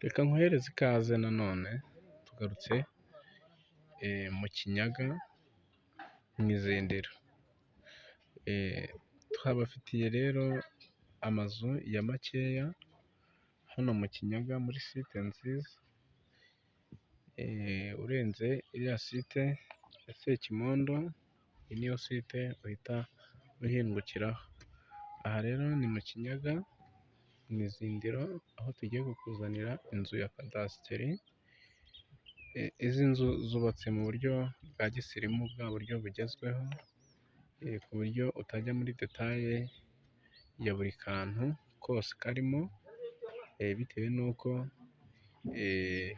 Reka nkohereze ikaze nanone tugarutse mu Kinyaga mu Izindiro. Twabafitiye rero amazu ya makeya hano mu Kinyaga muri site nziza, urenze iriya site ya Sekimondo, iyi niyo site uhita uhingukiraho. Aha rero ni mu Kinyaga mu Izindiro, aho tugiye kukuzanira inzu ya kadasiteri. Izi nzu zubatse mu buryo bwa gisirimu, bwa buryo bugezweho, ku buryo utajya muri detaye ya buri kantu kose karimo, bitewe n'uko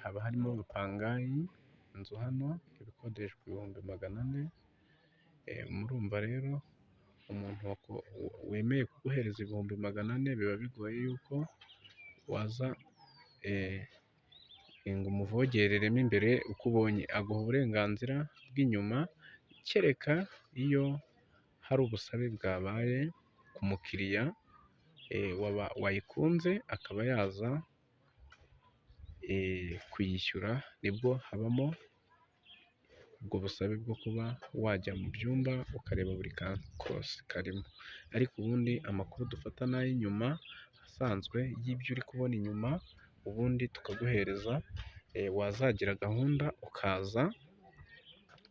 haba harimo ubupangayi. Inzu hano ibikodeshwa ibihumbi 400. Murumva rero umuntu wemeye kuguhereza ibihumbi 400 biba bigoye yuko waza ngo umuvogereremo imbere uko ubonye. Aguha uburenganzira bw'inyuma, kereka iyo hari ubusabe bwabaye ku mukiriya wayikunze akaba yaza kuyishyura, nibwo habamo ubwo busabe bwo kuba wajya mu byumba ukareba buri kantu kose karimo. Ariko ubundi amakuru dufata ni ay'inyuma asanzwe y'ibyo uri kubona inyuma, ubundi tukaguhereza, wazagira gahunda ukaza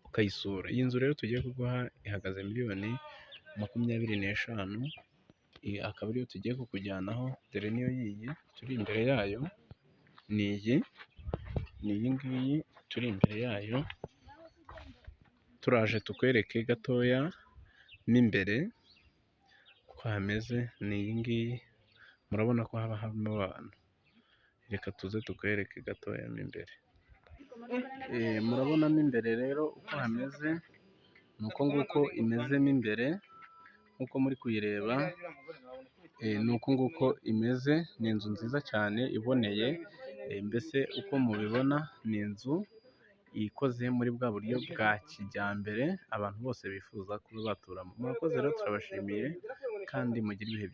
ukayisura. Iyi nzu rero tugiye kuguha ihagaze miliyoni 25. Akaba ariyo tugiye kukujyanaho, dore niyo yiyi turi imbere yayo, ni iyi ngiyi turi imbere yayo. Turaje tukwereke gatoya mo imbere uko hameze, ni iyi ngiyi. Murabona ko haba harimo abantu, reka tuze tukwereke gatoya mo imbere. Murabona mo imbere rero uko hameze, ni uko nguko imeze mo imbere, nk'uko muri kuyireba, ni uko nguko imeze. Ni inzu nziza cyane iboneye, mbese uko mubibona ni inzu ikoze muri bwa buryo bwa kijyambere abantu bose bifuza kuba baturamo. Murakoze rero, turabashimiye kandi mugire ibihe byiza.